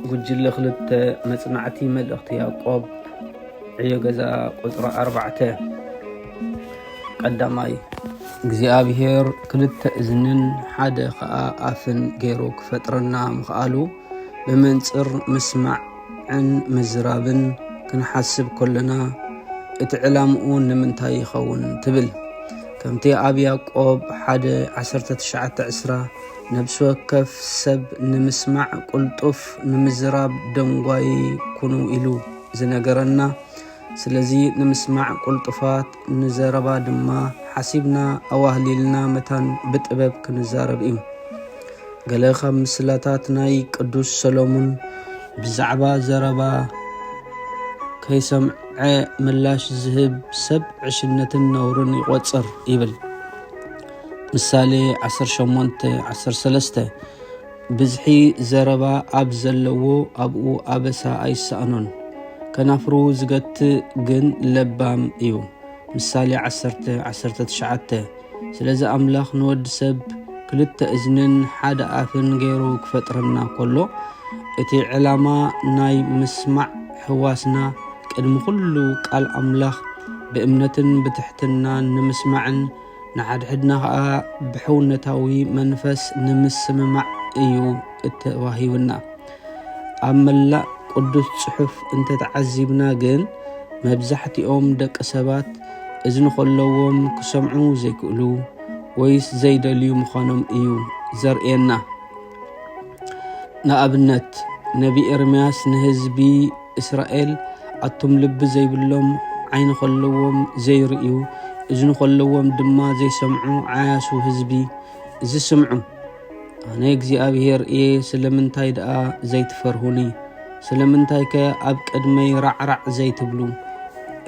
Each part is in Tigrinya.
ጉጅለ ክልተ መጽናዕቲ መልእኽቲ ያዕቆብ ዕዮ ገዛ ቁጥሪ 4 ቀዳማይ እግዚአብሔር ክልተ እዝንን ሓደ ከዓ አፍን ገይሩ ክፈጥረና ምኽአሉ በመንጽር ምስማዕን ምዝራብን ክንሓስብ ኮለና እቲ ዕላምኡ ንምንታይ ይኸውን ትብል ከምቲ ኣብ ያዕቆብ 1:19-20 ነብስ ወከፍ ሰብ ንምስማዕ ቁልጡፍ ንምዝራብ ደንጓይ ኩኑ ኢሉ ዝነገረና ስለዚ ንምስማዕ ቁልጡፋት ንዘረባ ድማ ሓሲብና ኣዋህሊልና መታን ብጥበብ ክንዛረብ እዩ ገለ ካብ ምስላታት ናይ ቅዱስ ሰሎሞን ብዛዕባ ዘረባ ከይሰምዐ ምላሽ ዝህብ ሰብ ዕሽነትን ነውርን ይቆጽር ይብል ምሳሌ 18:13 ብዝሒ ዘረባ ኣብ ዘለዎ ኣብኡ ኣበሳ ኣይሳእኖን ከናፍሩ ዝገትእ ግን ለባም እዩ ምሳሌ 10:19 ስለዚ ኣምላኽ ንወዲ ሰብ ክልተ እዝንን ሓደ ኣፍን ገይሩ ክፈጥረና ኮሎ እቲ ዕላማ ናይ ምስማዕ ሕዋስና ቅድሚ ኩሉ ቃል ኣምላኽ ብእምነትን ብትሕትና ንምስማዕን ንሓድሕድና ከዓ ብሕውነታዊ መንፈስ ንምስምማዕ እዩ እተዋሂብና ኣብ መላእ ቅዱስ ጽሑፍ እንተተዓዚብና ግን መብዛሕቲኦም ደቂ ሰባት እዝኒ ከለዎም ክሰምዑ ዘይክእሉ ወይስ ዘይደልዩ ምዃኖም እዩ ዘርእየና ንኣብነት ነቢ ኤርምያስ ንህዝቢ እስራኤል ኣቶም ልቢ ዘይብሎም ዓይኒ ከለዎም ዘይርእዩ እዝኒ ከለዎም ድማ ዘይሰምዑ ዓያሱ ህዝቢ ዝስምዑ ኣነ እግዚአብሔር እየ ስለምንታይ ደኣ ዘይትፈርሁኒ ስለምንታይ ከ ኣብ ቅድመይ ራዕራዕ ዘይትብሉ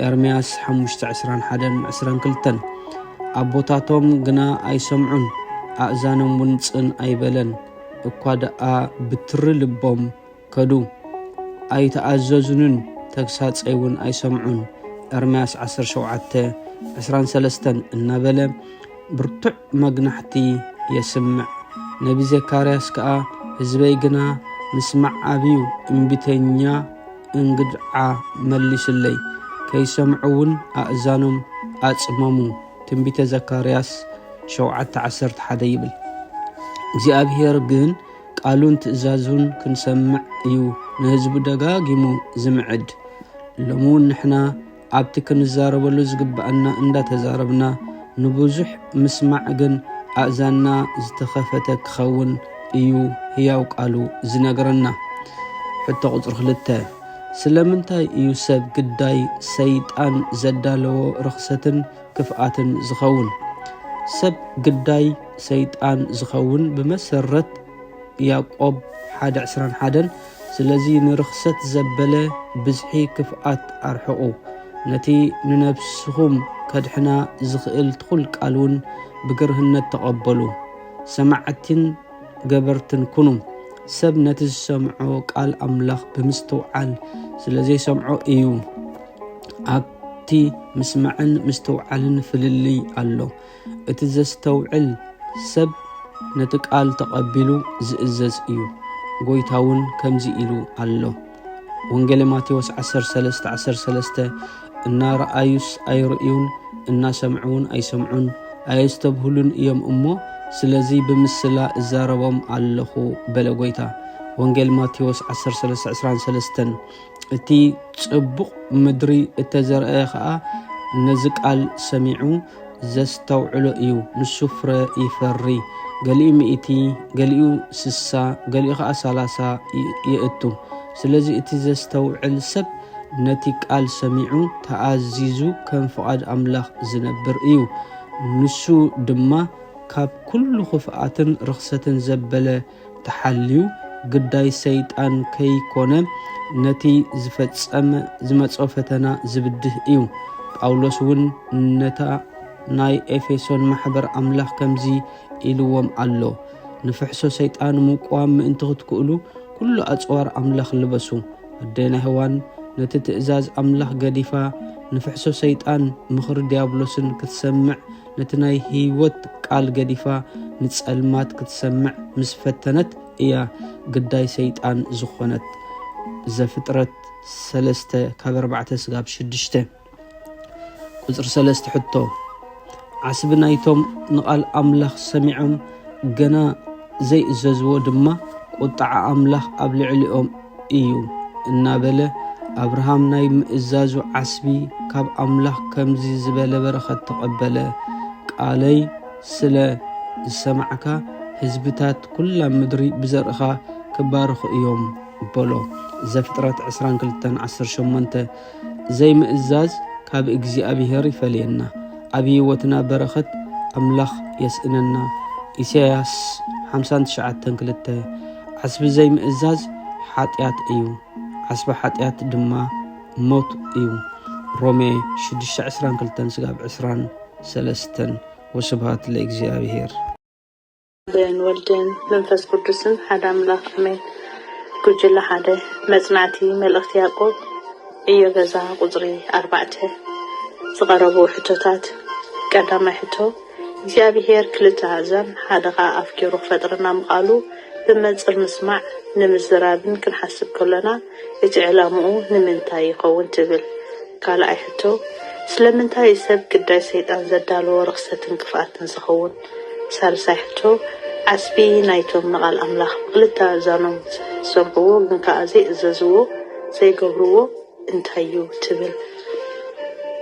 ኤርምያስ 5:21-22 ኣቦታቶም ግና ኣይሰምዑን ኣእዛኖም ውንፅን ኣይበለን እኳ ደኣ ብትሪ ልቦም ከዱ ኣይተኣዘዙንን ተግሳጸይውን ኣይሰምዑን ኤርምያስ 17:23 እናበለ ብርቱዕ መግናሕቲ የስምዕ ነቢ ዘካርያስ ከዓ ህዝበይ ግና ምስማዕ ኣብዩ እምቢተኛ እንግድዓ መሊስለይ ከይሰምዑውን ኣእዛኖም ኣጽመሙ ትንቢተ ዘካርያስ 7:11 ይብል እግዚአብሔር ግን ቃሉን ትእዛዙን ክንሰምዕ እዩ ንህዝቡ ደጋጊሙ ዝምዕድ ለሙን ንሕና ኣብቲ ክንዛረበሉ ዝግባአና እንዳተዛረብና ንብዙሕ ምስማዕ ግን ኣእዛንና ዝተኸፈተ ክኸውን እዩ ህያው ቃሉ ዝነገረና ሕቶ ቁጽሪ 2 ስለምንታይ እዩ ሰብ ግዳይ ሰይጣን ዘዳለዎ ርኽሰትን ክፍኣትን ዝኸውን ሰብ ግዳይ ሰይጣን ዝኸውን ብመሰረት ያዕቆብ 1:21 ስለዚ ንርኽሰት ዘበለ ብዝሒ ክፍኣት ኣርሕቑ ነቲ ንነብስኹም ከድሕና ዝኽእል ትኹል ቃልውን ብግርህነት ተቐበሉ ሰማዕትን ገበርትን ኩኑ ሰብ ነቲ ዝሰምዖ ቃል ኣምላኽ ብምስተውዓል ስለዘይሰምዖ እዩ ኣብቲ ምስማዕን ምስተውዓልን ፍልልይ ኣሎ እቲ ዘስተውዕል ሰብ ነቲ ቃል ተቐቢሉ ዝእዘዝ እዩ ጎይታውን ከምዚ ኢሉ ኣሎ ወንጌል ማቴዎስ 13:13 እናረአዩስ ኣይርእዩን እናሰምዑን ኣይሰምዑን ኣየስተብህሉን እዮም እሞ ስለዚ ብምስላ እዛረቦም ኣለኹ በለ ጎይታ ወንጌል ማቴዎስ 13:23 እቲ ጽቡቕ ምድሪ እተዘርአ ከዓ ነዚ ቃል ሰሚዑ ዘስተውዕሎ እዩ ንሱ ፍረ ይፈሪ ገሊኡ 100 ገሊኡ 60 ገሊኡ ከዓ 30 ይእቱ ስለዚ እቲ ዘስተውዕል ሰብ ነቲ ቃል ሰሚዑ ተኣዚዙ ከም ፍቓድ ኣምላኽ ዝነብር እዩ ንሱ ድማ ካብ ኩሉ ክፍኣትን ርኽሰትን ዘበለ ተሓልዩ ግዳይ ሰይጣን ከይኮነ ነቲ ዝመጾ ፈተና ዝብድህ እዩ ጳውሎስ እውን ነታ ናይ ኤፌሶን ማሕበር ኣምላኽ ከምዚ ኢልዎም ኣሎ ንፍሕሶ ሰይጣን ምቋም ምእንቲ ክትክእሉ ኩሉ ኣጽዋር ኣምላኽ ልበሱ ኣዴና ህዋን ነቲ ትእዛዝ ኣምላኽ ገዲፋ ንፍሕሶ ሰይጣን ምኽሪ ዲያብሎስን ክትሰምዕ ነቲ ናይ ህይወት ቃል ገዲፋ ንጸልማት ክትሰምዕ ምስ ፈተነት እያ ግዳይ ሰይጣን ዝኾነት ዘፍጥረት 3:4-6 ቁጽር 3 ሕቶ ዓስቢ ናይቶም ንቓል ኣምላኽ ሰሚዖም ገና ዘይእዘዝዎ ድማ ቁጣዕ ኣምላኽ ኣብ ልዕሊኦም እዩ እናበለ አብርሃም ናይ ምእዛዙ ዓስቢ ካብ ኣምላኽ ከምዚ ዝበለ በረኸት ተቐበለ። ቃለይ ስለ ዝሰማዕካ ህዝብታት ኩላ ምድሪ ብዘርእኻ ክባርኹ እዮም በሎ። ዘፍጥረት 22:18 ዘይምእዛዝ ካብ እግዚኣብሔር ይፈልየና ኣብ ህይወትና በረኸት ኣምላኽ የስእነና። ኢሳይያስ 59:2 ዓስቢ ዘይምእዛዝ ሓጢኣት እዩ፣ ዓስቢ ሓጢኣት ድማ ሞት እዩ። ሮሜ 6:22-23 ወስብሐት ለእግዚአብሔር። ብን ወልድን መንፈስ ቅዱስን ሓደ ኣምላኽ ኣሜን። ጉጅለ ሓደ መጽናዕቲ መልእኽቲ ያዕቆብ እዮ ገዛ ቁጽሪ 4 ዝቐረቡ ሕቶታት። ቀዳማይ ሕቶ እግዚኣብሔር ክልተ ኣእዛን ሓደ ኸ ኣፍ ገይሩ ክፈጥረና ምዃሉ ብመንጽር ምስማዕ ንምዝራብን ክንሓስብ ከለና እቲ ዕላምኡ ንምንታይ ይኸውን ትብል። ካልኣይ ሕቶ ስለምንታይ ሰብ ግዳይ ሰይጣን ዘዳለዎ ርክሰትን ክፍኣትን ዝኸውን። ሳልሳይ ሕቶ ዓስቢ ናይቶም ንቓል ኣምላኽ ብክልተ ኣእዛኖም ዝሰምዕዎ ግን ከዓ ዘይእዘዝዎ ዘይገብርዎ እንታይ እዩ ትብል።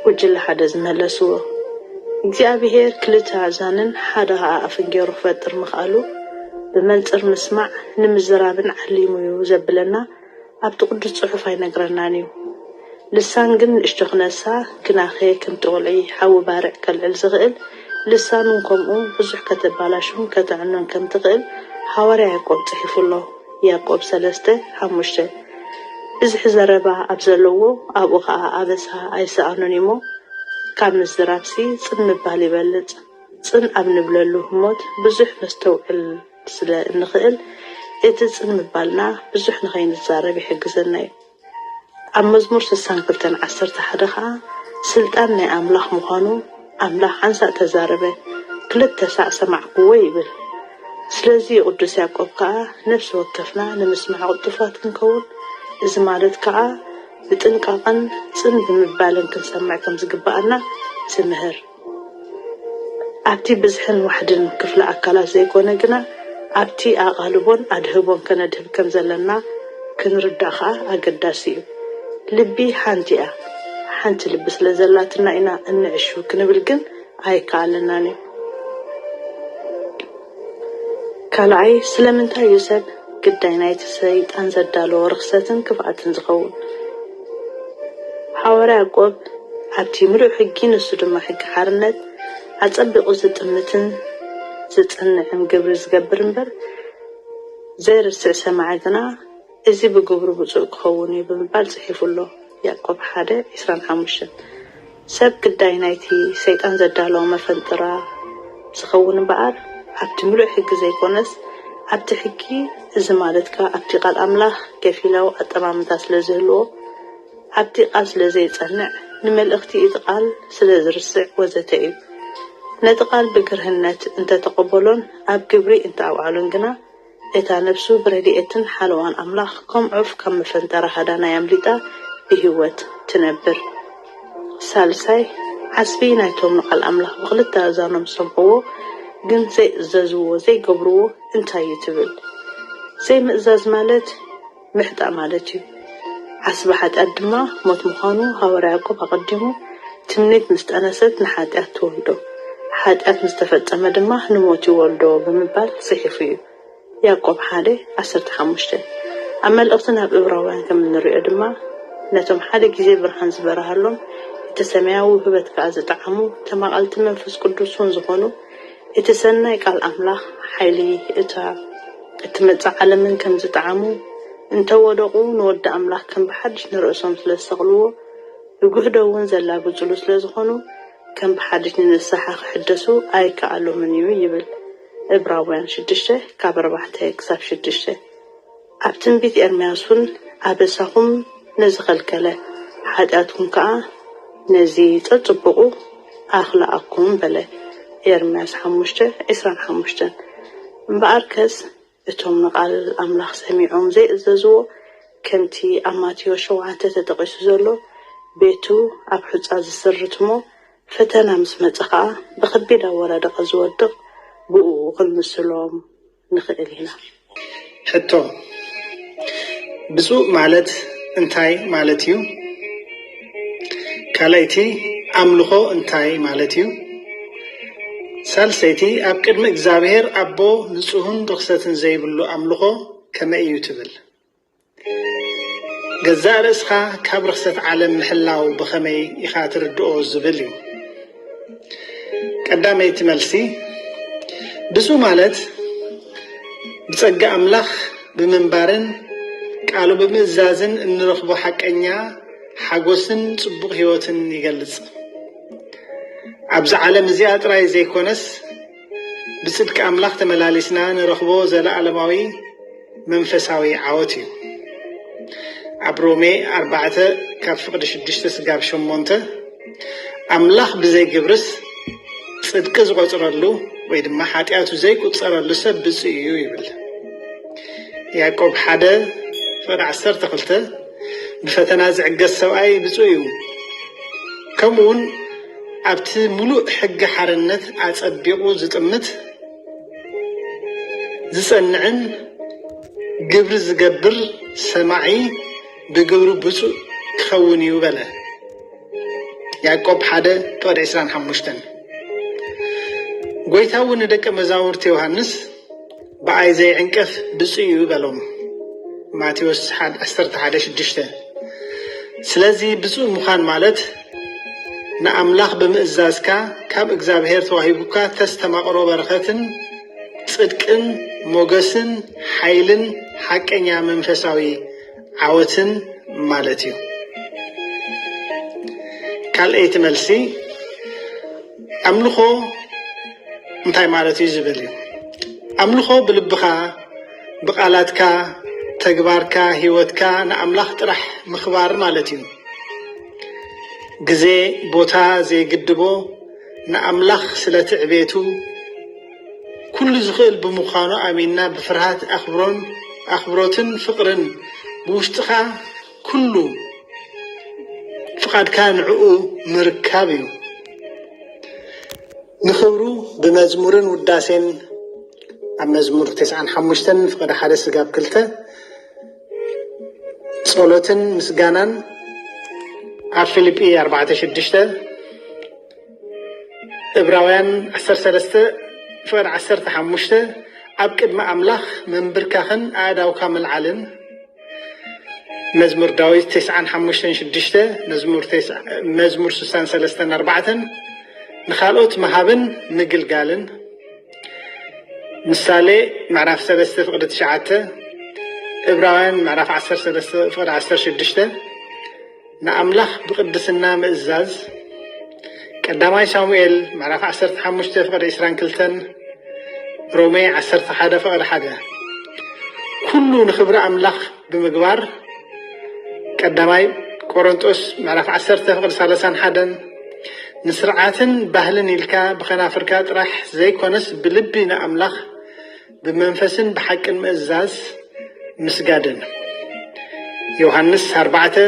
ጉጅለ ሓደ ዝመለስዎ እግዚኣብሔር ክልተ ኣእዛንን ሓደ ኸዓ ኣፍን ገይሩ ክፈጥር ምኽኣሉ ብመንጽር ምስማዕ ንምዝራብን ዓሊሙ እዩ ዘብለና ኣብቲ ቅዱስ ጽሑፍ ኣይነግረናን እዩ። ልሳን ግን ንእሽቶ ክነሳ ግናኸ ከም ትቕልዒ ሓዊ ባርዕ ከልዕል ዝኽእል ልሳኑን ከምኡ ብዙሕ ከተባላሹን ከተዕኖን ከም ትኽእል ሓዋርያ ያዕቆብ ጽሒፉሎ። ያዕቆብ 3:5 ብዝሕ ዘረባ ኣብ ዘለዎ ኣብኡ ከዓ ኣበሳ ኣይሰኣኑን እሞ ካብ ምዝራብሲ ጽን ምባል ይበልጽ። ጽን ኣብ ንብለሉ ሞት ብዙሕ መስተውዕል ስለ እንኽእል እቲ ጽን ምባልና ብዙሕ ንኸይንዛረብ ይሕግዘና እዩ። ኣብ መዝሙር 62:11 ከዓ ስልጣን ናይ ኣምላኽ ምዃኑ ኣምላኽ ሓንሳእ ተዛረበ ክልተ ሳዕ ሰማዕክዎ ይብል። ስለዚ ቅዱስ ያዕቆብ ከዓ ነፍሲ ወከፍና ንምስማዕ ቅጡፋት ክንከውን፣ እዚ ማለት ከዓ ብጥንቃቐን ጽን ብምባልን ክንሰምዕ ከም ዝግባአና ዝምህር። ኣብቲ ብዝሕን ዋሕድን ክፍለ ኣካላት ዘይኮነ ግና ኣብቲ ኣቓልቦን ኣድህቦን ከነድህብ ከም ዘለና ክንርዳእ ከዓ ኣገዳሲ እዩ። ልቢ ሓንቲ እያ፣ ሓንቲ ልቢ ስለ ዘላትና ኢና እንዕሹ ክንብል ግን ኣይከኣለናን እዩ። ካልኣይ ስለምንታይ እዩ ሰብ ግዳይ ናይቲ ሰይጣን ዘዳለዎ ርክሰትን ክፍኣትን ዝኸውን? ሓዋርያ ያዕቆብ ኣብቲ ምሉእ ሕጊ ንሱ ድማ ሕጊ ሓርነት ኣጸቢቑ ዝጥምትን ዝጽንዕን ግብሪ ዝገብር እምበር ዘይርስዕ ሰማዕ ግና እዚ ብግብሩ ብፁዕ ክኸውን እዩ ብምባል ጽሒፉሎ። ያዕቆብ 1:25 ሰብ ግዳይ ናይቲ ሰይጣን ዘዳለዎ መፈንጥራ ዝኸውን እምበኣር ኣብቲ ምሉእ ሕጊ ዘይኮነስ ኣብቲ ሕጊ፣ እዚ ማለት ከዓ ኣብቲ ቃል ኣምላኽ ገፊላዊ ኣጠማምታ ስለ ዝህልዎ ኣብቲ ቃል ስለ ዘይጸንዕ ንመልእኽቲ እቲ ቃል ስለ ዝርስዕ ወዘተ እዩ። ነቲ ቃል ብግርህነት እንተተቐበሎን ኣብ ግብሪ እንተኣውዓሎን ግና እታ ነፍሱ ብረድኤትን ሓለዋን ኣምላኽ ከምዑፍ ካብ መፈንጠራ ሃዳናይ ኣምሊጣ ብህይወት ትነብር። ሳልሳይ ዓስቢ ናይቶም ንቓል ኣምላኽ ብክልተ ኣእዛኖም ዝሰምዕዎ ግን ዘይእዘዝዎ ዘይገብርዎ እንታይ እዩ ትብል። ዘይምእዛዝ ማለት ምሕጣእ ማለት እዩ። ዓስቢ ሓጢኣት ድማ ሞት ምዃኑ ሓዋርያ ያዕቆብ ኣቐዲሙ ትምኒት ምስ ጠነሰት ንሓጢኣት ትወልዶ፣ ሓጢኣት ምስ ተፈጸመ ድማ ንሞት ይወልዶ ብምባል ጽሒፉ እዩ። ያዕቆብ 1:15 ኣብ መልእኽቲ ናብ ዕብራውያን ከም እንሪኦ ድማ ነቶም ሓደ ግዜ ብርሃን ዝበርሃሎም እቲ ሰማያዊ ህበት ከዓ ዝጠዓሙ ተማቐልቲ መንፈስ ቅዱስን ዝኾኑ እቲ ሰናይ ቃል ኣምላኽ ሓይሊ እቲ መጻእ ዓለምን ከም ዝጠዓሙ እንተወደቑ ንወዲ ኣምላኽ ከም ብሓድሽ ንርእሶም ስለ ዝሰቕልዎ ብጉህዶ እውን ዘላግፅሉ ስለ ዝኾኑ ከም ብሓድሽ ንንስሓ ክሕደሱ ኣይከኣሎምን እዩ ይብል። ዕብራውያን 6:4-6 ኣብ ትንቢት ኤርምያስ እውን ኣበሳኹም ነዚ ኸልከለ ሓጢኣትኩም ከዓ ነዚ ተጽብቑ ኣኽላኣኩም በለ። ኤርምያስ 5:25 እምበኣርከስ እቶም ንቃል ኣምላኽ ሰሚዖም ዘይእዘዝዎ ከምቲ ኣብ ማቴዎስ 7 ተጠቂሱ ዘሎ ቤቱ ኣብ ሕፃ ዝስርትሞ ፈተና ምስ መጽ ከዓ ብከቢድ ኣወዳድቃ ዝወድቕ ብኡ ክንምስሎም ንኽእል ኢና። ሕቶ ብፁዕ ማለት እንታይ ማለት እዩ? ካልኣይቲ ኣምልኾ እንታይ ማለት እዩ? ሳልሰይቲ ኣብ ቅድሚ እግዚአብሔር ኣቦ ንጹህን ርክሰትን ዘይብሉ ኣምልኾ ከመይ እዩ ትብል? ገዛእ ርእስኻ ካብ ርክሰት ዓለም ምሕላው ብኸመይ ኢኻ ትርድኦ ዝብል እዩ። ቀዳመይቲ መልሲ ብፁዕ ማለት ብጸጋ ኣምላኽ ብምንባርን ቃሉ ብምእዛዝን እንረኽቦ ሓቀኛ ሓጎስን ጽቡቕ ህይወትን ይገልጽ። ኣብዚ ዓለም እዚኣ ጥራይ ዘይኮነስ ብጽድቂ ኣምላኽ ተመላሊስና ንረኽቦ ዘለዓለማዊ መንፈሳዊ ዓወት እዩ። ኣብ ሮሜ 4 ካብ ፍቅዲ 6 ስጋብ 8 ኣምላኽ ብዘይ ግብርስ ጽድቂ ዝቆጽረሉ ወይ ድማ ሓጢኣቱ ዘይቁጸረሉ ሰብ ብፁዕ እዩ ይብል። ያዕቆብ 1 ፍቅዲ 12 ብፈተና ዝዕገስ ሰብኣይ ብፁዕ እዩ። ከምኡውን ኣብቲ ሙሉእ ሕጊ ሓርነት ኣጸቢቑ ዝጥምት ዝጸንዕን ግብሪ ዝገብር ሰማዒ ብግብሩ ብፁዕ ክኸውን እዩ በለ። ያዕቆብ 1 ፍቅዲ 25 ጎይታ እውን ንደቀ መዛሙርቲ ዮሃንስ ብኣይ ዘይዕንቀፍ ብፁዕ እዩ በሎም። ማቴዎስ 11:6 ስለዚ ብፁዕ ምዃን ማለት ንኣምላኽ ብምእዛዝካ ካብ እግዚአብሔር ተዋሂቡካ ተስተማቕሮ በረኸትን ጽድቅን ሞገስን ሓይልን ሓቀኛ መንፈሳዊ ዓወትን ማለት እዩ። ካልአይቲ መልሲ ኣምልኾ እንታይ ማለት እዩ ዝብል እዩ። ኣምልኾ ብልብኻ ብቃላትካ ተግባርካ ህይወትካ ንኣምላኽ ጥራሕ ምኽባር ማለት እዩ። ግዜ ቦታ ዘይግድቦ ንኣምላኽ ስለ ትዕቤቱ ኩሉ ዝኽእል ብምዃኑ ኣሚንና ብፍርሃት ኣኽብሮትን ፍቕርን ብውሽጥኻ ኩሉ ፍቃድካ ንዕኡ ምርካብ እዩ። ንኽብሩ ብመዝሙርን ውዳሴን ኣብ መዝሙር 95 ፍቅዲ 1 ስጋብ 2 ጸሎትን ምስጋናን ኣብ ፊልጵ 4:6 ዕብራውያን 13 ፍቅዲ 15 ኣብ ቅድሚ ኣምላኽ መንብርካኽን ኣእዳውካ መልዓልን መዝሙር ዳዊት 95:6 መዝሙር 63:4 ንኻልኦት መሃብን ምግልጋልን ምሳሌ ምዕራፍ 3 ፍቅዲ 9 ዕብራውያን ምዕራፍ 13 ፍቅዲ 16 ንኣምላኽ ብቅድስና ምእዛዝ ቀዳማይ ሳሙኤል ምዕራፍ 15 ፍቅዲ 22 ሮሜ 11 ፍቅዲ 1 ኩሉ ንኽብሪ ኣምላኽ ብምግባር ቀዳማይ ቆሮንጦስ ምዕራፍ 10 ፍቅዲ 31 ንስርዓትን ባህልን ኢልካ ብኸናፍርካ ጥራሕ ዘይኮነስ ብልቢ ንኣምላኽ ብመንፈስን ብሓቅን ምእዛዝ ምስጋድን ዮሐንስ 4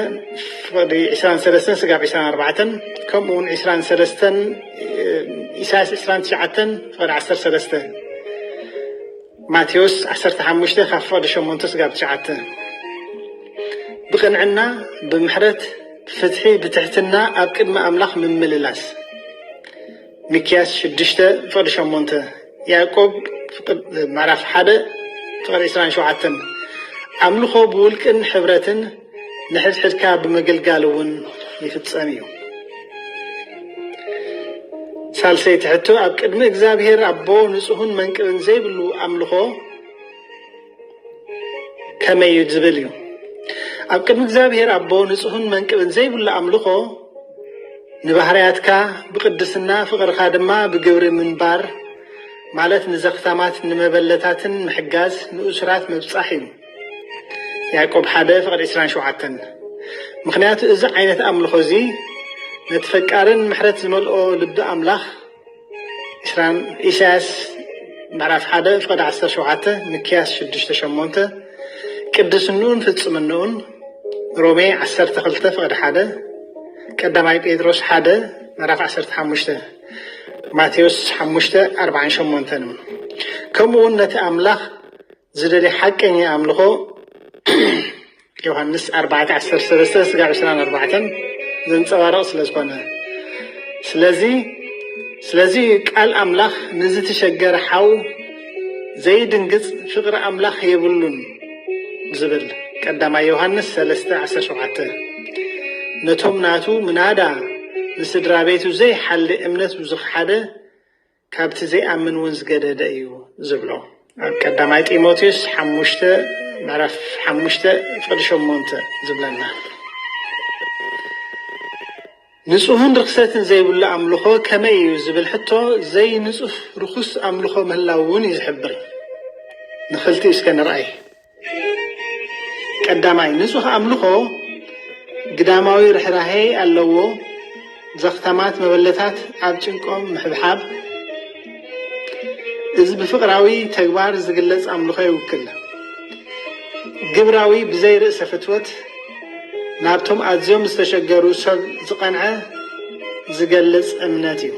ፍቅዲ 23 ስጋብ 24 ከምኡውን 23 ኢሳያስ 29 ፍቅዲ 13 ማቴዎስ 15 ካብ ፍቅዲ 8 ስጋብ 9 ብቅንዕና ብምሕረት ፍትሒ ብትሕትና ኣብ ቅድሚ ኣምላኽ ምምልላስ ሚክያስ 6 ፍቅዲ 8 ያዕቆብ ምዕራፍ 1 ፍቅዲ 27 ኣምልኾ ብውልቅን ሕብረትን ንሕድሕድካ ብምግልጋል እውን ይፍጸም እዩ። ሳልሰይቲ ሕቶ ኣብ ቅድሚ እግዚአብሔር ኣቦ ንጹህን መንቅብን ዘይብሉ ኣምልኾ ከመይ እዩ ዝብል እዩ። ኣብ ቅድሚ እግዚአብሔር ኣቦ ንጹህን መንቅብን ዘይብሉ ኣምልኾ ንባህርያትካ ብቅድስና ፍቅርካ ድማ ብግብሪ ምንባር ማለት ንዘኽታማት ንመበለታትን ምሕጋዝ ንእሱራት መብጻሕ እዩ። ያዕቆብ 1 ፍቅዲ 27 ምክንያቱ እዚ ዓይነት ኣምልኾ እዚ ነቲ ፈቃርን ምሕረት ዝመልኦ ልቢ ኣምላኽ ኢሳያስ ምዕራፍ 1 ፍቅድ 17 ሚክያስ 6:8 ቅድስንኡን ፍጽምንኡን ሮሜ 12 ፍቅድ 1 ቀዳማይ ጴጥሮስ 1 ምዕራፍ 15 ማቴዎስ 5:48 ከምኡውን ነቲ ኣምላኽ ዝደልይ ሓቀኛ ኣምልኾ ዮሐንስ 4:13-24 ዘንጸባርቕ ስለዝኾነ ስለዚ ቃል ኣምላኽ ንዝተሸገረ ሓው ዘይድንግጽ ፍቅሪ ኣምላኽ የብሉን ዝብል ቀዳማይ ዮሐንስ 3:17 ነቶም ናቱ ምናዳ ንስድራ ቤቱ ዘይሓሊ እምነት ብዝሓደ ካብቲ ዘይኣምን እውን ዝገደደ እዩ ዝብሎ ቀዳማይ ጢሞቴዎስ 5 ምዕራፍ 5:8 ዝብለና ንጹህን ርክሰትን ዘይብሉ ኣምልኾ ከመይ እዩ ዝብል ሕቶ ዘይንጹፍ ርኩስ ኣምልኾ ምህላው እውን እዩ ዝሕብር ንኽልቲ እስከ ንርኣይ ቀዳማይ ንጹህ ኣምልኾ ግዳማዊ ርሕራሄ ኣለዎ ዘኽተማት መበለታት ኣብ ጭንቆም ምሕብሓብ እዚ ብፍቕራዊ ተግባር ዝግለጽ ኣምልኾ ይውክል ግብራዊ ብዘይ ርእሰ ፍትወት ናብቶም ኣዝዮም ዝተሸገሩ ሰብ ዝቐንዐ ዝገልጽ እምነት እዩ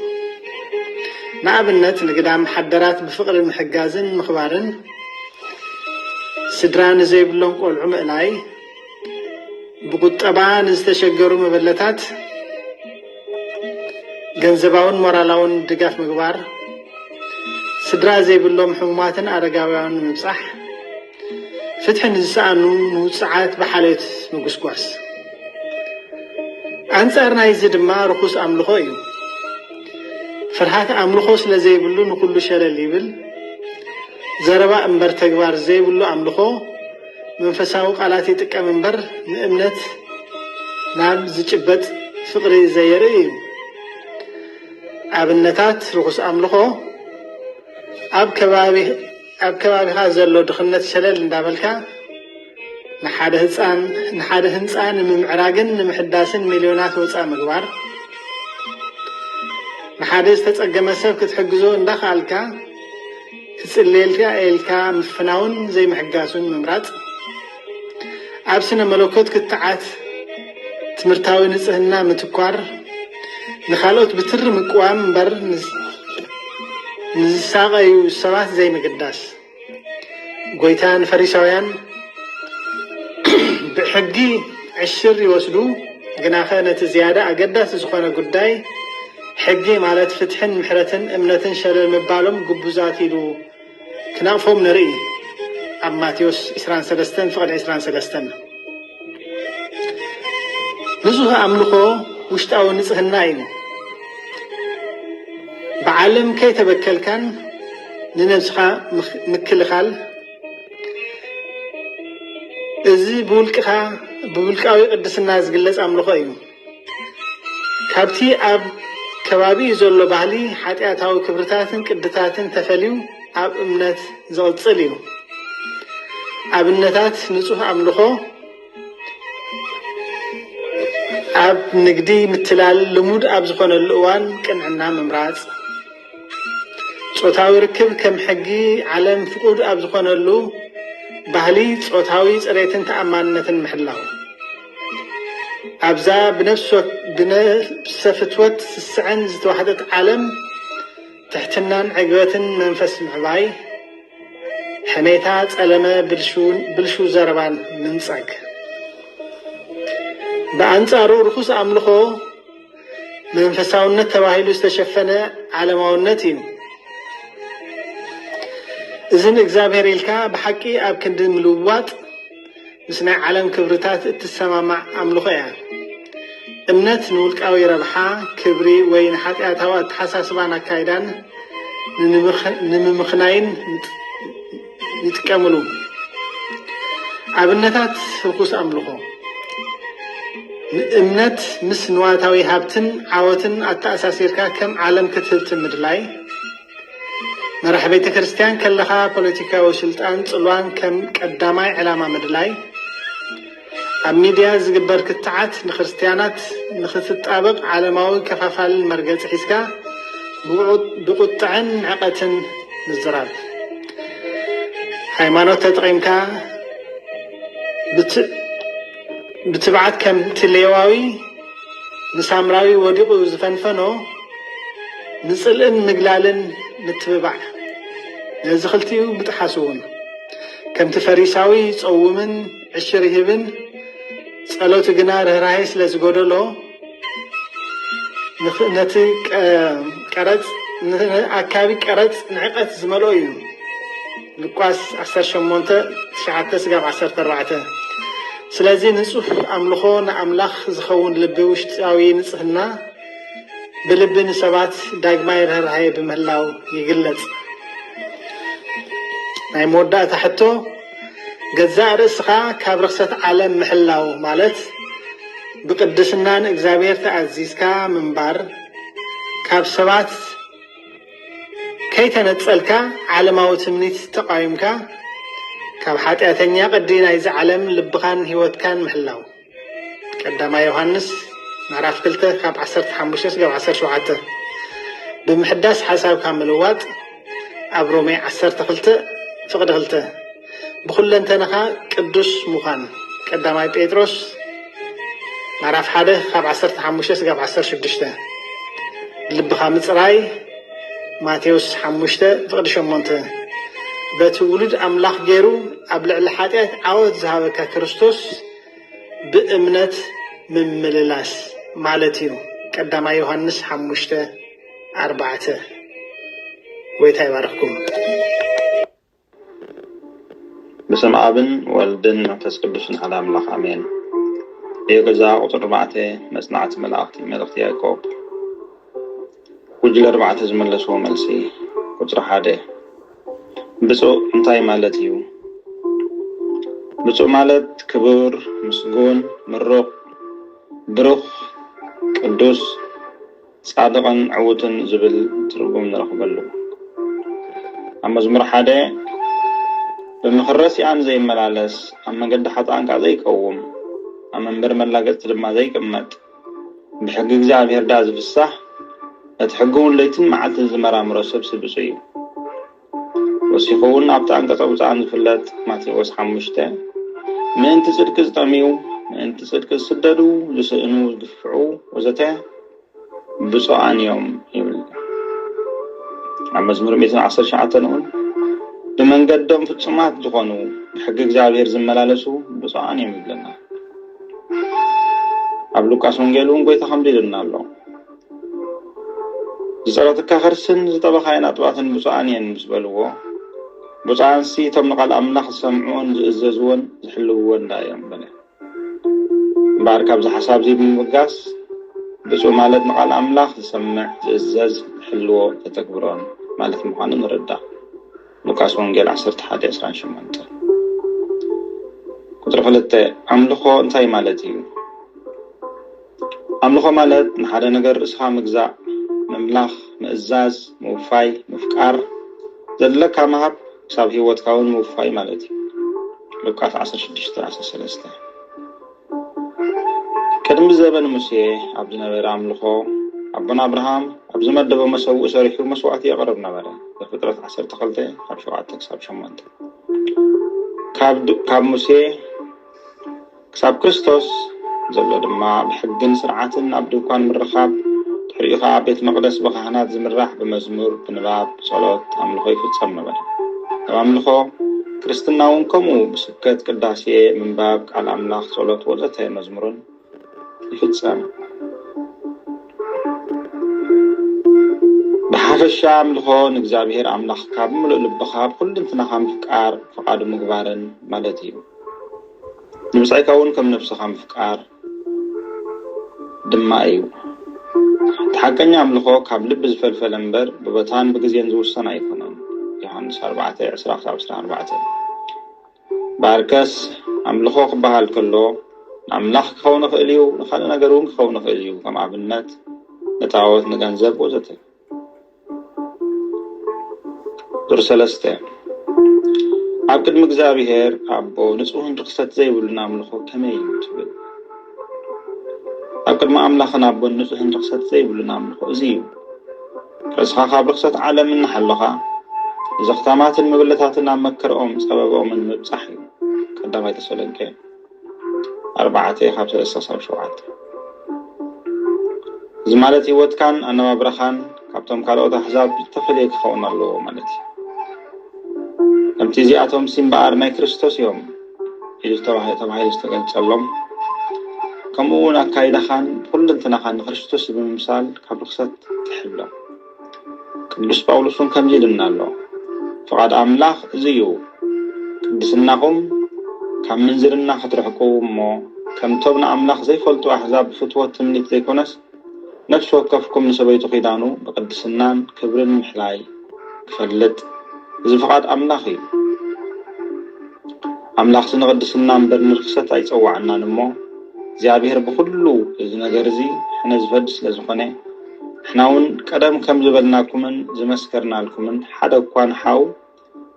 ንኣብነት ንግዳም ሓደራት ብፍቕሪ ምሕጋዝን ምኽባርን ስድራ ንዘይብሎም ቆልዑ ምእላይ ብቁጠባ ንዝተሸገሩ መበለታት ገንዘባውን ሞራላውን ድጋፍ ምግባር ስድራ ዘይብሎም ሕሙማትን ኣረጋውያን ምብጻሕ ፍትሒ ንዝሰኣኑ ንውፅዓት ብሓልዮት ምጉስጓስ ኣንጻር ናይዚ ድማ ርኩስ ኣምልኾ እዩ ፍርሃት ኣምልኾ ስለ ዘይብሉ ንኩሉ ሸለል ይብል ዘረባ እምበር ተግባር ዘይብሉ ኣምልኾ መንፈሳዊ ቃላት ይጥቀም እምበር ንእምነት ናብ ዝጭበጥ ፍቕሪ ዘየርኢ እዩ ኣብነታት ርኩስ ኣምልኾ ኣብ ከባቢኻ ዘሎ ድኽነት ሸለል እንዳበልካ ንሓደ ህንፃ ንምምዕራግን ንምሕዳስን ሚልዮናት ወፃእ ምግባር ንሓደ ዝተጸገመ ሰብ ክትሕግዞ እንዳኽኣልካ ክትጽልየልካ ኤልካ ምፍናውን ዘይምሕጋሱን ምምራጽ ኣብ ስነ መለኮት ክትዓት ትምህርታዊ ንጽህና ምትኳር ንኻልኦት ብትሪ ምቅዋም እምበር ንዝሳቐዩ ሰባት ዘይምግዳስ ጎይታ ንፈሪሳውያን ብሕጊ ዕሽር ይወስዱ ግናኸ ነቲ ዝያዳ ኣገዳሲ ዝኾነ ጉዳይ ሕጊ ማለት ፍትሕን ምሕረትን እምነትን ሸለል ምባሎም ግቡዛት ኢሉ ክናቕፎም ንርኢ ኣብ ማቴዎስ 23:23 ንጹህ ኣምልኾ ውሽጣዊ ንጽህና እዩ ብዓለም ከይተበከልካን ንነብስኻ ምክልኻል እዚ ብውልቃዊ ቅድስና ዝግለጽ ኣምልኾ እዩ ካብቲ ኣብ ከባቢ ዘሎ ባህሊ ሓጢኣታዊ ክብርታትን ቅድታትን ተፈልዩ ኣብ እምነት ዝቕጽል እዩ ኣብነታት ንጹህ ኣምልኾ ኣብ ንግዲ ምትላል ልሙድ ኣብ ዝኾነሉ እዋን ቅንዕና ምምራጽ ጾታዊ ርክብ ከም ሕጊ ዓለም ፍቁድ ኣብ ዝኾነሉ ባህሊ ጾታዊ ጽሬትን ተኣማንነትን ምሕላው ኣብዛ ብነፍሰ ፍትወት ስስዕን ዝተዋሕደት ዓለም ትሕትናን ዕግበትን መንፈስ ምዕባይ ሕሜታ ጸለመ ብልሹ ዘረባን ምንጸግ በአንጻሩ ርኩስ ኣምልኾ መንፈሳውነት ተባሂሉ ዝተሸፈነ ዓለማውነት እዩ እዝን እግዚአብሔር ኢልካ ብሓቂ ኣብ ክንዲ ምልውዋጥ ምስ ናይ ዓለም ክብርታት እትሰማማዕ ኣምልኾ እያ እምነት ንውልቃዊ ረብሓ ክብሪ ወይ ንሓጢኣታዊ ኣተሓሳስባን ኣካይዳን ንምምኽናይን ይጥቀምሉ ኣብነታት ርኩስ ኣምልኾ እምነት ምስ ንዋታዊ ሃብትን ዓወትን ኣተኣሳሲርካ ከም ዓለም ክትህብ ምድላይ መራሒ ቤተ ክርስቲያን ከለኻ ፖለቲካዊ ስልጣን ጽልዋን ከም ቀዳማይ ዕላማ ምድላይ ኣብ ሚድያ ዝግበር ክትዓት ንክርስቲያናት ንኽትጣበቕ ዓለማዊ ከፋፋልን መርገፂ ሒዝካ ብቁጥዕን ዕቐትን ምዝራብ ሃይማኖት ተጠቂምካ ብትብዓት ከም ትሌዋዊ ንሳምራዊ ወዲቁ ዝፈንፈኖ ንጽልእን ምግላልን ንትብባዕ ነዚ ክልቲኡ ብጥሓስውን ከምቲ ፈሪሳዊ ጸውምን ዕሽር ይህብን ጸሎቱ ግና ርህራሄ ስለ ዝጎደሎ ነቲ ቀረጽ ኣካባቢ ቀረጽ ንዕቀት ዝመልኦ እዩ ሉቃስ 18:9-14 ስለዚ ንጹህ ኣምልኾ ንኣምላኽ ዝኸውን ልቢ ውሽጣዊ ንጽህና ብልቢ ንሰባት ዳግማይ ርህራሄ ብምህላው ይግለጽ ናይ መወዳእታ ሕቶ ገዛእ ርእስኻ ካብ ርክሰት ዓለም ምሕላው ማለት ብቅድስናን እግዚአብሔር ተኣዚዝካ ምንባር ካብ ሰባት ከይተነጸልካ ዓለማዊ ትምኒት ተቃዊምካ ካብ ኃጢአተኛ ቅዲ ናይዚ ዓለም ልብኻን ህይወትካን ምሕላው ቀዳማይ ዮሐንስ ምዕራፍ 2:15-17 ብምሕዳስ ሓሳብካ ምልዋጥ ኣብ ሮሜ 12:2 ብኩለንተናኻ ቅዱስ ምዃን ቀዳማይ ጴጥሮስ ምዕራፍ 1:15-16 ልብኻ ምጽራይ ማቴዎስ 5:8 በቲ ውሉድ ኣምላኽ ገይሩ ኣብ ልዕሊ ኃጢአት ዓወት ዝሃበካ ክርስቶስ ብእምነት ምምልላስ ማለት እዩ ቀዳማይ ዮሐንስ 5:4 ወይታ ይባርክኩም بسم آبن والدن منفس قدسن على أملاك آمين يقزا قطر 4 مصنعة ملأختي يعقوب وجل 4 زملسو ملسي قطر 1 بصو انتاي مالتيو بصو مالت كبر مسجون مروق بروخ قدوس صادقا عوتن زبل ترغم نرخبلو أما زمر 1 بمخرس يعني زي ملالس أما قد حطان كذا يقوم أما برملاقت لما زي كمت بحق እግዚአብሔር ዳዝ ፍሳህ እትሕጉን ለይትን መዓልት ዝመራ ምረሰብ ስብስዩ ወሲኹን ኣብታ አንቀጸውፃን ዝፍለጥ ማቴዎስ 5 ምእንቲ ጽድቅ ዝጠሚዩ ምእንቲ ጽድቅ ዝስደዱ ዝስእኑ ዝግፍዑ ወዘተ ብፁዓን እዮም ይብል ኣብ መዝሙር 119 ነውን بمنقدم في السماء دخانو بحق እግዚአብሔር ዝመላለሱ ብፁዓን እዮም ይብለና ኣብ ሉቃስ ወንጌሉን ጎይታ ከምዲልና ኣሎ ዝጸሎትካ ከርስን ዝጠበኻይን ኣጥባትን ብፁዓን እዮም ዝብልዎ ብፁዓንሲ እቶም ንቓል ኣምላኽ ዝሰምዑን ዝእዘዝዎን ዝሕልውዎን እንዳዮም በለ እምበር ካብዚ ሓሳብ እዚ ብምብጋስ ብፁዕ ማለት ንቓል ኣምላኽ ዝሰምዕ ዝእዘዝ ዝሕልዎ ተተግብሮን ማለት ምዃኑ ንርዳእ ሉቃስ ወንጌል 11:28 ቁጥር 2 ኣምልኾ እንታይ ማለት እዩ ኣምልኾ ማለት ንሓደ ነገር ርእስኻ ምግዛእ ምምላኽ ምእዛዝ ምውፋይ ምፍቃር ዘለካ መሃብ ክሳብ ህይወትካ እውን ምውፋይ ማለት እዩ ሉቃስ 16:13 ቅድሚ ዘበን ሙሴ ኣብ ዝነበረ ኣምልኾ ኣቦና አብርሃም ኣብ ዝመደበ መሰውእ ሰሪሑ መስዋዕት የቕርብ ነበረ በፍጥረት 12:7-8 ካብ ሙሴ ክሳብ ክርስቶስ ዘሎ ድማ ብሕግን ስርዓትን ኣብ ድንኳን ምርኻብ ድሕሪኡ ከዓ ቤት መቅደስ ብካህናት ዝምራሕ ብመዝሙር ብንባብ ጸሎት ኣምልኾ ይፍጸም ነበረ ኣብ ኣምልኾ ክርስትና እውን ከምኡ ብስብከት ቅዳሴ ምንባብ ቃል ኣምላኽ ጸሎት ወዘተ መዝሙርን ይፍጸም بحافش أملخو نجزابير أملاخ كاب ملؤ لبخاب كل انتنا خام فكار فقاد مقبارن مالتيو نمسعي كون كم نفسه خام فكار دمائيو تحقني أملخو كاب لبز فلفلنبر ببطان بقزين زوستان أيكونن يوحنس 4:10-4 باركس أملخو قبها الكلو أملاخ كخونة فإليو نخلنا نقرون كخونة فإليو كم عبنات نتعوث نغنزب وزته ቁጥር 3 ኣብ ቅድሚ እግዚአብሔር ኣቦ ንጹህን ርክሰት ዘይብሉና ኣምልኾ ከመይ ትብል ኣብ ቅድሚ ኣምላኽና ኣቦ ንጹህን ርክሰት ዘይብሉና ኣምልኾ እዚ እዩ ርስኻ ካብ ርክሰት ዓለም እናሓለኻ زختاماتن مبلتاتنا مكرهم سببهم من مبصحي قدام يتسلنكي 4:5-7 زمالتي وقت كان أنا ما برخان كابتم كالوت أحزاب تفليك خونا الله مالتي امتزياتهم سين بارنا كريستوس يوم يجتمعي يستقل سلام كمون أكايد خان كل انتنا خان كريستوس بمثال كابلخصت تحبله ቅዱስ ጳውሎስን ከምዚ ይልናሎ ፈቃድ አምላኽ እዚዩ ቅድስናኹም ካብ ምንዝርና ክትርሕቁ እሞ ከምቶም ንኣምላኽ ዘይፈልጡ ኣሕዛብ ፍትወት ትምኒት ዘይኮነስ ነፍሲ ወከፍኩም ንሰበይቱ ኺዳኑ ብቅድስናን ክብርን ምሕላይ ክፈልጥ እዚ ፈቃድ ኣምላኽ እዩ ኣምላኽ ንቅድስና እምበር ንርክሰት ኣይፀዋዕናን እሞ እግዚኣብሔር ብኩሉ እዚ ነገር እዚ ሕነ ዝፈድ ስለዝኾነ حناون قدم كم زبلناكمن زمسكرنا لكمن حدا كوان حاو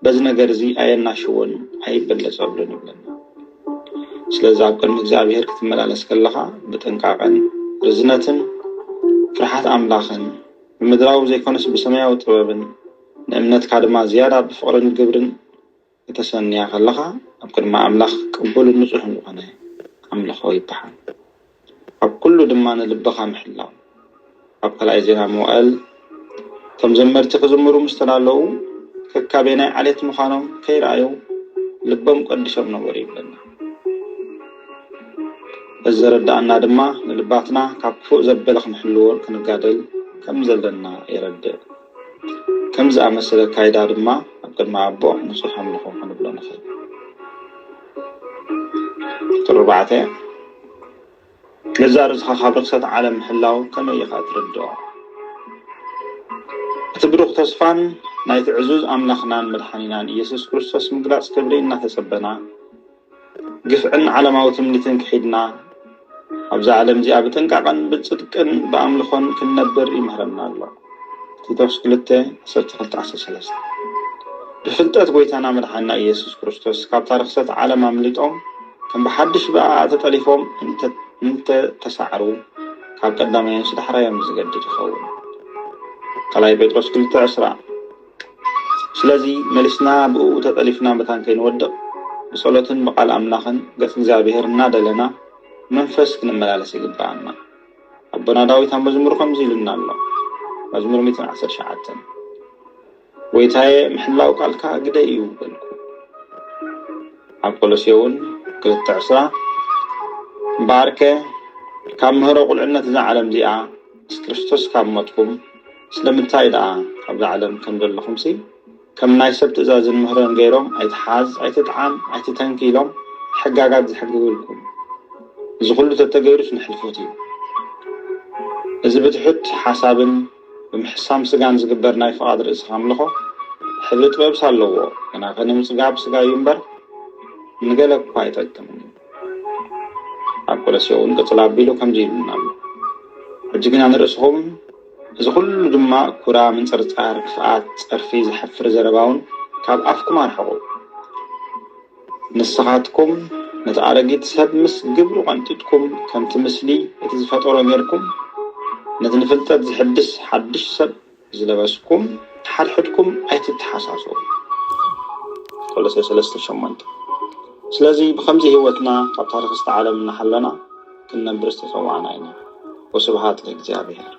بز ነገር እዚ አየናሽውን አይበለጸብልን ይብለና ስለዚህ አብቀን እግዚአብሔር ክትመላለስ ከለኻ በተንቃቀን ርዝነትን ፍርሃት አምላኽን ምድራው ዘይኮነስ በሰማያዊ ጥበብን ለእምነት ካድማ ዝያዳ በፍቅርን ግብርን የተሰንያ ከለኻ አብቀን አምላኽ ቅቡል ንጹህ ሆነ አምላኽ ይባሃል አብ ኩሉ ድማ ልበኻ ምሕላው أبقى زينا موال تم زمرت خزمرو مستنالو ككابينا عليت مخانم كي رأيو لبهم قدشم نوري بلنا الزرد أن دما لباتنا كفو زبلخ محلول كنقادل كم زلنا يرد كم زع مسألة كايدا دما أبقى مع أبو نصح ملخو خنبلنا خير تربعتين نزار زخا خابرسات عالم حلاو كما يخاطر الدعاء تبروخ تصفان نايت عزوز أملاخنان مدحانينان يسوس كريستوس مقلاس كبريننا تسبنا قفعن على موت منيتن كحيدنا أبزا عالم زي أبتن كاقن بتصدقن بأملخون كنبر إمهرنا الله تيتوس كلته 13 بفلتات قويتانا مدحانا يسوس كريستوس كاب تارخصات عالم أمليتهم كان بحدش بقى تتاليفهم انت تسعروا كاب قدامين سدحرا يمزقد تخون قلاي بيتروس كل تعسرا سلازي ملسنا بقو تتاليفنا بتان كين ودق بصولتن بقال أملاخن قسن زابهرنا دلنا منفس كنملالس يقبعنا أبنا داويتان مزمور خمزيلنا الله مزمور 110 شعاتن ويتاي محلاو قالكا قدا يوبلكو أبقلو سيون كل تعسرا باركة كم هرو قلعنا تزع عالم زيعا كريستوس كم مطكم سلم التايدة قبل عالم كم دول خمسي كم نايسب تزاز المهران غيرهم ايتحاز ايتتعام ايتتنكيلهم حقاقات زحقوا لكم زغلو تتغيرش نحلفوتي إذا بتحط حساب بمحسام سقان زقبر نايف قادر إسخام لخو حبلت بابسال لغو كنا خنم سقاب سقا ينبر نقلق بايتاكم أقول سيون قتلاب بيلو كم جيلنا أجينا نرسهم إذا كل دماء كرا من صرت عارفات أرفيز حفر زرباون كاب أفكم عن حقوق نصحاتكم نتعرقيت سب مس قبلوا قنتتكم كم تمسلي يتزفتور غيركم نتنفلتات حدش سب زلبسكم حدكم أي تتحساسوا كل سلسلة شمانت سلازي بخمسة هوتنا قد تاريخ استعالم من حلنا كنا برست سوانا وسبحات لك زيابير